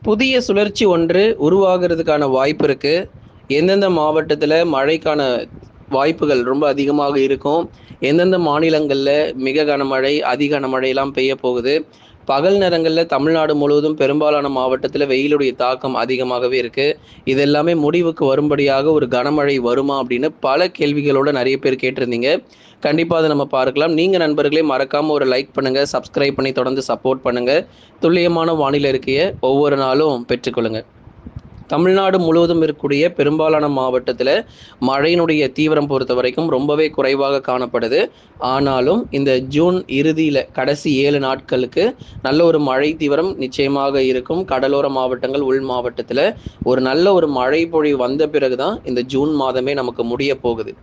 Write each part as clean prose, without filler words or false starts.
புதிய சுழற்சி ஒன்று உருவாகிறதுக்கான வாய்ப்பு இருக்கு. எந்தெந்த மாவட்டத்துல மழைக்கான வாய்ப்புகள் ரொம்ப அதிகமாக இருக்கும்? எந்தெந்த மாநிலங்கள்ல மிக கனமழை, அதி கனமழைலாம் பெய்ய போகுது? பகல் நேரங்கள்ல தமிழ்நாடு முழுவதும் பெரும்பாலான மாவட்டத்துல வெயிலுடைய தாக்கம் அதிகமாகவே இருக்கு. இது எல்லாமே முடிவுக்கு வரும்படியாக ஒரு கனமழை வருமா? அப்படின்னு பல கேள்விகளோட நெறைய பேர் கேட்டிருந்தீங்க. கண்டிப்பா அத நம்ம பார்க்கலாம். நீங்க நண்பர்களே மறக்காம ஒரு லைக் பண்ணுங்க, சப்ஸ்கிரைப் பண்ணி தொடர்ந்து சப்போர்ட் பண்ணுங்க. துல்லியமான வானிலை அறிக்கைய ஒவ்வொரு நாளும் பெற்றுக்கொள்ளுங்க. தமிழ்நாடு முழுவதும் இருக்கக்கூடிய பெரும்பாலான மாவட்டத்துல மழையினுடைய தீவிரம் பொறுத்தவரைக்கும் ரொம்பவே குறைவாக காணப்படுது. ஆனாலும் இந்த ஜூன் இறுதியில கடைசி 7 நாட்களுக்கு நல்ல ஒரு மழை தீவிரம் நிச்சயமாக இருக்கும். கடலோர மாவட்டங்கள், உள் மாவட்டத்துல நல்ல ஒரு மழை பொழிவு வந்த பிறகு தான் இந்த ஜூன் மாதமே நமக்கு முடிய போகுது.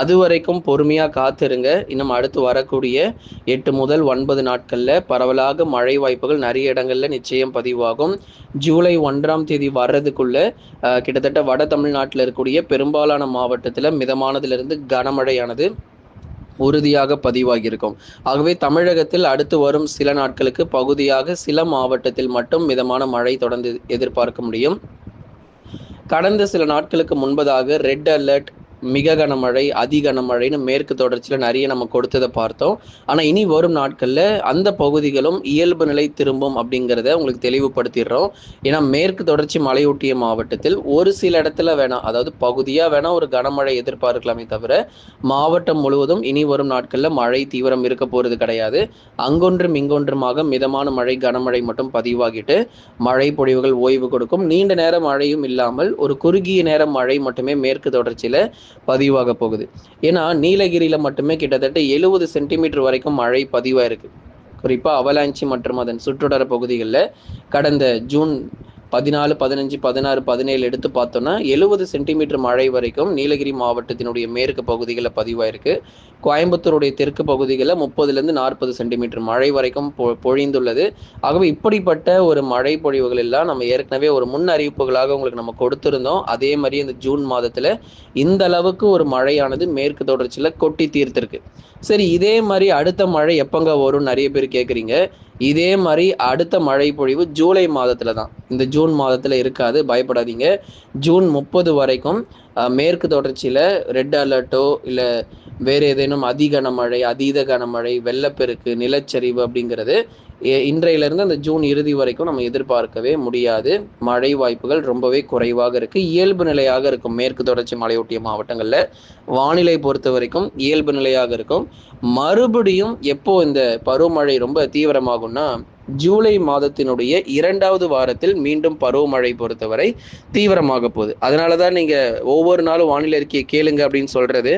அதுவரைக்கும் பொறுமையா காத்திருங்க. இன்னும் அடுத்து வரக்கூடிய 8 முதல் 9 நாட்கள்ல பரவலாக மழை வாய்ப்புகள் நிறைய இடங்கள்ல நிச்சயம் பதிவாகும். ஜூலை 1ஆம் தேதி வர்றதுக்குள்ள கிட்டத்தட்ட வட தமிழ்நாட்டில் இருக்கக்கூடிய பெரும்பாலான மாவட்டத்தில் மிதமானதிலிருந்து கனமழையானது உறுதியாக பதிவாகியிருக்கும். ஆகவே தமிழகத்தில் அடுத்து வரும் சில நாட்களுக்கு பகுதியாக சில மாவட்டத்தில் மட்டும் மிதமான மழை தொடர்ந்து எதிர்பார்க்க முடியும். கடந்த சில நாட்களுக்கு முன்பதாக ரெட் அலர்ட், மிக கனமழை, அதி கனமழைன்னு மேற்கு தொடர்ச்சியில் நிறைய நம்ம கொடுத்ததை பார்த்தோம். ஆனால் இனி வரும் நாட்களில் அந்த பகுதிகளும் இயல்பு நிலை திரும்பும் அப்படிங்கிறத உங்களுக்கு தெளிவுபடுத்திடுறோம். ஏன்னா மேற்கு தொடர்ச்சி மலையொட்டிய மாவட்டத்தில் ஒரு சில இடத்துல வேணாம், அதாவது பகுதியாக வேணால் ஒரு கனமழை எதிர்பார்க்கலாமே தவிர மாவட்டம் முழுவதும் இனி வரும் நாட்களில் மழை தீவிரம் இருக்க போகிறது கிடையாது. அங்கொன்றும் இங்கொன்றுமாக மிதமான மழை, கனமழை மட்டும் பதிவாகிட்டு மழை பொழிவுகள் ஓய்வு கொடுக்கும். நீண்ட நேர மழையும் இல்லாமல் ஒரு குறுகிய நேர மழை மட்டுமே மேற்கு தொடர்ச்சியில் பதிவாக போகுது. ஏன்னா நீலகிரியில மட்டுமே கிட்டத்தட்ட 70 சென்டிமீட்டர் வரைக்கும் மழை பதிவாயிருக்கு. குறிப்பா அவலாஞ்சி மற்றும் அதன் சுற்றுவட்டார பகுதிகளில் கடந்த ஜூன் 14, 15, 16, 17 எடுத்து பார்த்தோம்னா 70 சென்டிமீட்டர் மழை வரைக்கும் நீலகிரி மாவட்டத்தினுடைய மேற்கு பகுதிகளில் பதிவாயிருக்கு. கோயம்புத்தூருடைய தெற்கு பகுதிகளில் 30லேருந்து 40 சென்டிமீட்டர் மழை வரைக்கும் பொழிந்துள்ளது. ஆகவே இப்படிப்பட்ட ஒரு மழை பொழிவுகள் எல்லாம் நம்ம ஏற்கனவே ஒரு முன் அறிவிப்புகளாக உங்களுக்கு நம்ம கொடுத்திருந்தோம். அதே மாதிரி இந்த ஜூன் மாதத்துல இந்த அளவுக்கு ஒரு மழையானது மேற்கு தொடர்ச்சியில் கொட்டி தீர்த்திருக்கு. சரி, இதே மாதிரி அடுத்த மழை எப்பங்க வரும் நிறைய பேர் கேட்குறீங்க. இதே மாதிரி அடுத்த மழை பொழிவு ஜூலை மாதத்துல தான், இந்த ஜூன் மாதத்துல இருக்காது, பயப்படாதீங்க. ஜூன் 30 வரைக்கும் மேற்கு தொடர்ச்சியில் ரெட் அலர்ட்டோ இல்லை வேறு ஏதேனும் கனமழை, அதீத கனமழை, வெள்ளப்பெருக்கு, நிலச்சரிவு அப்படிங்கிறது இன்றையிலிருந்து அந்த ஜூன் இறுதி வரைக்கும் நம்ம எதிர்பார்க்கவே முடியாது. மழை வாய்ப்புகள் ரொம்பவே குறைவாக இருக்கு. இயல்பு நிலையாக இருக்கும். மேற்கு தொடர்ச்சி மலையொட்டிய மாவட்டங்களில் வானிலை பொறுத்த வரைக்கும் இயல்பு நிலையாக இருக்கும். மறுபடியும் எப்போ இந்த பருவமழை ரொம்ப தீவிரமாகும்னா ஜூலை மாதத்தினுடைய 2வது வாரத்தில் மீண்டும் பருவமழை பொறுத்தவரை தீவிரமாக போகுது. அதனாலதான் நீங்க ஒவ்வொரு நாளும் வானிலை அறிக்கையை கேளுங்க அப்படின்னு சொல்றது.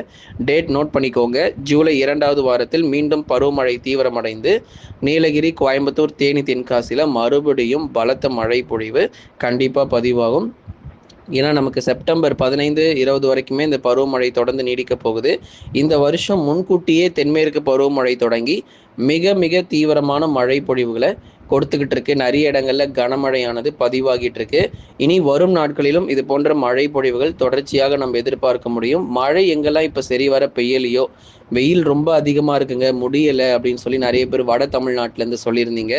டேட் நோட் பண்ணிக்கோங்க. ஜூலை 2வது வாரத்தில் மீண்டும் பருவமழை தீவிரமடைந்து நீலகிரி, கோயம்புத்தூர், தேனி, தென்காசியில மறுபடியும் பலத்த மழை பொழிவு கண்டிப்பா பதிவாகும். ஏன்னா நமக்கு செப்டம்பர் 15, 20 வரைக்குமே இந்த பருவமழை தொடர்ந்து நீடிக்க போகுது. இந்த வருஷம் முன்கூட்டியே தென்மேற்கு பருவமழை தொடங்கி மிக மிக தீவிரமான மழை பொழிவுகளை கொடுத்துக்கிட்டு இருக்கு. நிறைய இடங்கள்ல கனமழையானது பதிவாகிட்டு இருக்கு. இனி வரும் நாட்களிலும் இது போன்ற மழை பொழிவுகள் தொடர்ச்சியாக நம்ம எதிர்பார்க்க முடியும். மழை எங்கெல்லாம் இப்ப சரிவர பெய்யலையோ, வெயில் ரொம்ப அதிகமா இருக்குங்க, முடியலை அப்படின்னு சொல்லி நிறைய பேர் வட தமிழ்நாட்டுல இருந்து சொல்லியிருந்தீங்க.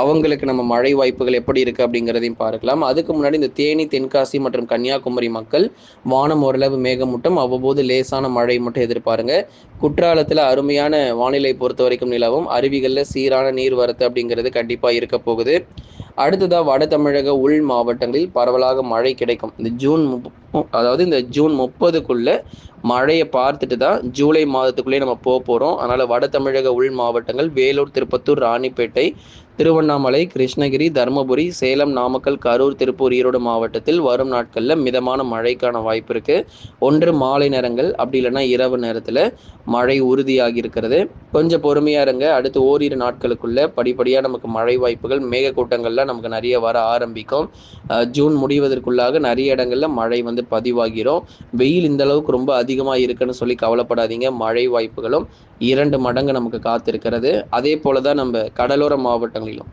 அவங்களுக்கு நம்ம மழை வாய்ப்புகள் எப்படி இருக்கு அப்படிங்கிறதையும் பார்க்கலாம். அதுக்கு முன்னாடி இந்த தேனி, தென்காசி மற்றும் கன்னியாகுமரி மக்கள் வானம் ஓரளவு மேகமூட்டம், அவ்வப்போது லேசான மழை மட்டும் எதிர்பாருங்க. குற்றாலத்துல அருமையான வானிலை பொறுத்த வரைக்கும் நிலவும். அருவிகள்ல சீரான நீர் வரத்து அப்படிங்கிறது கண்டிப்பா இருக்க போகுது. அடுத்ததா வட தமிழக உள் மாவட்டங்களில் பரவலாக மழை கிடைக்கும். இந்த ஜூன் 30க்குள்ள மழையை பார்த்துட்டு தான் ஜூலை மாதத்துக்குள்ளே நம்ம போகிறோம். அதனால வட தமிழக உள் மாவட்டங்கள் வேலூர், திருப்பத்தூர், ராணிப்பேட்டை, திருவண்ணாமலை, கிருஷ்ணகிரி, தருமபுரி, சேலம், நாமக்கல், கரூர், திருப்பூர், ஈரோடு மாவட்டத்தில் வரும் நாட்களில் மிதமான மழைக்கான வாய்ப்பு இருக்கு. ஒன்று மாலை நேரங்கள், அப்படி இல்லைன்னா இரவு நேரத்தில் மழை உறுதியாகி இருக்கிறது. கொஞ்சம் பொறுமையா இருங்க. அடுத்து ஓரிரு நாட்களுக்குள்ள படிப்படியாக நமக்கு மழை வாய்ப்புகள் மேகக்கூட்டங்கள்லாம் நமக்கு நிறைய வர ஆரம்பிக்கும். ஜூன் முடிவதற்குள்ளாக நிறைய இடங்கள்ல மழை பதிவாகிறோம். வெயில் இந்த அளவுக்கு ரொம்ப அதிகமாக இருக்குன்னு சொல்லி கவலைப்படாதீங்க. மழை வாய்ப்புகளும் 2 மடங்கு நமக்கு காத்திருக்கிறது. அதே போலதான் நம்ம கடலோர மாவட்டங்களிலும்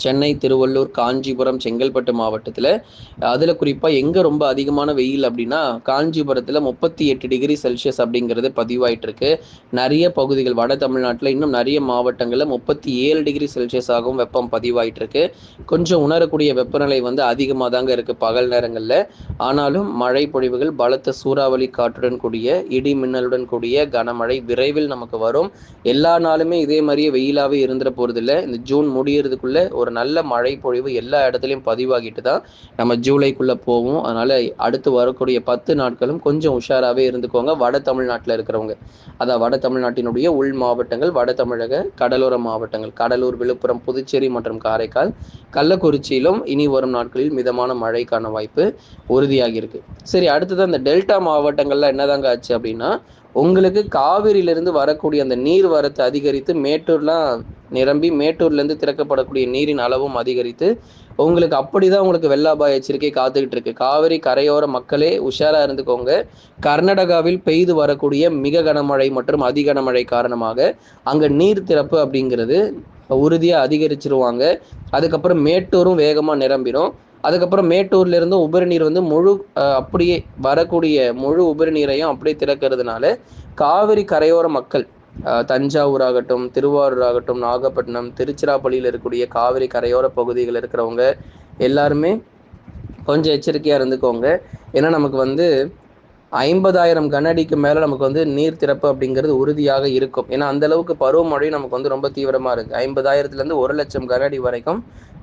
சென்னை, திருவள்ளூர், காஞ்சிபுரம், செங்கல்பட்டு மாவட்டத்தில் அதில் குறிப்பாக எங்கே ரொம்ப அதிகமான வெயில் அப்படின்னா காஞ்சிபுரத்தில் 38 டிகிரி செல்சியஸ் அப்படிங்கிறது பதிவாயிட்டு இருக்கு. நிறைய பகுதிகள் வட தமிழ்நாட்டில் இன்னும் நிறைய மாவட்டங்களில் 37 டிகிரி செல்சியஸ் ஆகவும் வெப்பம் பதிவாயிட்டு இருக்கு. கொஞ்சம் உணரக்கூடிய வெப்பநிலை வந்து அதிகமாக தாங்க இருக்குது பகல் நேரங்களில். ஆனாலும் மழை பொழிவுகள் பலத்த சூறாவளி காற்றுடன் கூடிய இடி மின்னலுடன் கூடிய கனமழை விரைவில் நமக்கு வரும். எல்லா நாளுமே இதே மாதிரியே வெயிலாகவே இருந்துட போகிறதில்ல. இந்த ஜூன் முடியறதுக்குள்ள ஒரு நல்ல மழை பொழிவு எல்லா இடத்துலையும் பதிவாகிட்டு தான் நம்ம ஜூலைக்குள்ளே போவோம். அதனால் அடுத்து வரக்கூடிய 10 நாட்களும் கொஞ்சம் உஷாராகவே இருந்துக்கோங்க. வட தமிழ்நாட்டில் இருக்கிறவங்க, அதான் வட தமிழ்நாட்டினுடைய உள் மாவட்டங்கள், வட தமிழக கடலோர மாவட்டங்கள், கடலூர், விழுப்புரம், புதுச்சேரி மற்றும் காரைக்கால், கள்ளக்குறிச்சியிலும் இனி வரும் நாட்களில் மிதமான மழைக்கான வாய்ப்பு உறுதியாகி இருக்கு. சரி, அடுத்தது அந்த டெல்டா மாவட்டங்கள்ல என்னதாங்க ஆச்சு அப்படின்னா, உங்களுக்கு காவிரியிலிருந்து வரக்கூடிய அந்த நீர் வரத்து அதிகரித்து மேட்டூர்லாம் நிரம்பி மேட்டூர்லேருந்து திறக்கப்படக்கூடிய நீரின் அளவும் அதிகரித்து உங்களுக்கு அப்படிதான் உங்களுக்கு வெள்ள அபாய எச்சரிக்கை காத்துக்கிட்டு இருக்கு. காவிரி கரையோர மக்களே உஷாரா இருந்துக்கோங்க. கர்நாடகாவில் பெய்து வரக்கூடிய மிக கனமழை மற்றும் அதி கனமழை காரணமாக அங்க நீர் திறப்பு அப்படிங்கிறது உறுதியா அதிகரிச்சிருவாங்க. அதுக்கப்புறம் மேட்டூரும் வேகமா நிரம்பிடும். அதுக்கப்புறம் மேட்டூர்ல இருந்து உபரி நீர் வந்து அப்படியே வரக்கூடிய முழு உபரி நீரையும் அப்படியே திறக்கிறதுனால காவிரி கரையோர மக்கள், தஞ்சாவூர் ஆகட்டும், திருவாரூர் ஆகட்டும், நாகப்பட்டினம், திருச்சிராப்பள்ளியில் இருக்கக்கூடிய காவிரி கரையோர பகுதிகள் இருக்கிறவங்க எல்லாருமே கொஞ்சம் எச்சரிக்கையாக இருந்துக்கோங்க. ஏன்னா நமக்கு வந்து 50,000 கன அடிக்கு மேலே நமக்கு வந்து நீர் திறப்பு அப்படிங்கிறது உறுதியாக இருக்கும். ஏன்னா அந்த அளவுக்கு பருவமழை நமக்கு வந்து ரொம்ப தீவிரமாக இருக்குது. 50,000லேருந்து 1,00,000 கன அடி வரைக்கும்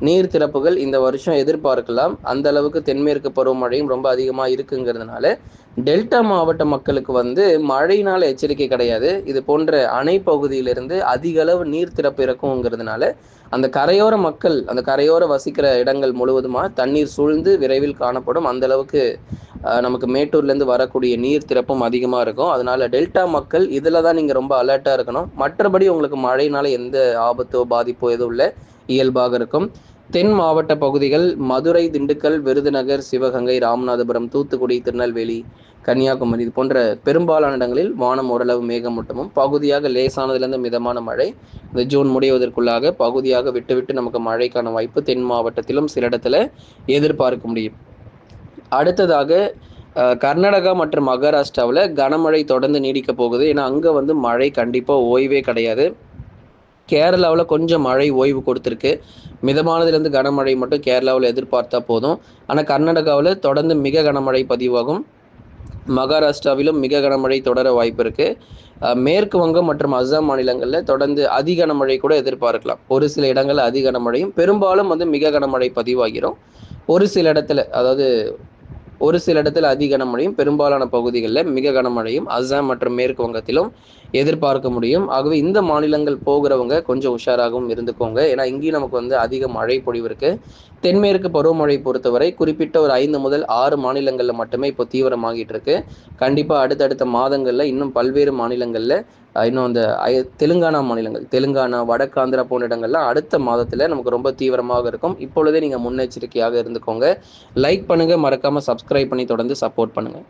நீர் திறப்புகள் இந்த வருஷம் எதிர்பார்க்கலாம். அந்த அளவுக்கு தென்மேற்கு பருவமழையும் ரொம்ப அதிகமாக இருக்குங்கிறதுனால டெல்டா மாவட்ட மக்களுக்கு வந்து மழையினால எச்சரிக்கை கிடையாது. இது போன்ற அணை பகுதியிலிருந்து அதிக அளவு நீர் திறப்பு இருக்குங்கிறதுனால அந்த கரையோர மக்கள், அந்த கரையோர வசிக்கிற இடங்கள் முழுவதுமா தண்ணீர் சூழ்ந்து விரைவில் காணப்படும். அந்த அளவுக்கு நமக்கு மேட்டூர்லேருந்து வரக்கூடிய நீர் திறப்பும் அதிகமாக இருக்கும். அதனால டெல்டா மக்கள் இதில் தான் நீங்கள் ரொம்ப அலர்ட்டாக இருக்கணும். மற்றபடி உங்களுக்கு மழையினால எந்த ஆபத்தோ பாதிப்போ எதுவும் இல்லை, இயல்பாக இருக்கும். தென் மாவட்ட பகுதிகள் மதுரை, திண்டுக்கல், விருதுநகர், சிவகங்கை, ராமநாதபுரம், தூத்துக்குடி, திருநெல்வேலி, கன்னியாகுமரி இது போன்ற பெரும்பாலான இடங்களில் வானம் ஓரளவு மேகமூட்டமும் பகுதியாக லேசானதிலிருந்து மிதமான மழை இந்த ஜூன் முடிவதற்குள்ளாக பகுதியாக விட்டு விட்டு நமக்கு மழைக்கான வாய்ப்பு தென் மாவட்டத்திலும் சில இடத்துல எதிர்பார்க்க முடியும். அடுத்ததாக கர்நாடகா மற்றும் மகாராஷ்டிராவில் கனமழை தொடர்ந்து நீடிக்க போகுது. ஏன்னா அங்கே வந்து மழை கண்டிப்பாக ஓய்வே கிடையாது. கேரளாவில் கொஞ்சம் மழை ஓய்வு கொடுத்துருக்கு. மிதமானதுலேருந்து கனமழை மட்டும் கேரளாவில் எதிர்பார்த்தா போதும். ஆனால் கர்நாடகாவில் தொடர்ந்து மிக கனமழை பதிவாகும். மகாராஷ்டிராவிலும் மிக கனமழை தொடர வாய்ப்பு இருக்குது. மேற்கு வங்கம் மற்றும் அஸ்ஸாம் மாநிலங்களில் தொடர்ந்து அதி கனமழை கூட எதிர்பார்க்கலாம். ஒரு சில இடங்களில் அதி கனமழையும் பெரும்பாலும் வந்து மிக கனமழை பதிவாகிறோம். ஒரு சில இடத்துல, அதாவது ஒரு சில இடத்துல அதி கனமழையும் பெரும்பாலான பகுதிகளில் மிக கனமழையும் அஸ்ஸாம் மற்றும் மேற்கு வங்கத்திலும் எதிர்பார்க்க முடியும். ஆகவே இந்த மாநிலங்கள் போகிறவங்க கொஞ்சம் உஷாராகவும் இருந்துக்கோங்க. ஏன்னா இங்கேயும் நமக்கு வந்து அதிக மழை பொழிவு இருக்கு. தென்மேற்கு பருவமழை பொறுத்தவரை குறிப்பிட்ட ஒரு 5 முதல் 6 மாநிலங்களில் மட்டுமே இப்போ தீவிரமாகிட்டு இருக்கு. கண்டிப்பாக அடுத்தடுத்த மாதங்களில் இன்னும் பல்வேறு மாநிலங்களில் இன்னும் அந்த தெலுங்கானா மாநிலங்கள், தெலுங்கானா, வடக்காந்திரா போன்ற இடங்கள்லாம் அடுத்த மாதத்தில் நமக்கு ரொம்ப தீவிரமாக இருக்கும். இப்பொழுதே நீங்கள் முன்னெச்சரிக்கையாக இருந்துக்கோங்க. லைக் பண்ணுங்கள், மறக்காமல் சப்ஸ்கிரைப் பண்ணி தொடர்ந்து சப்போர்ட் பண்ணுங்கள்.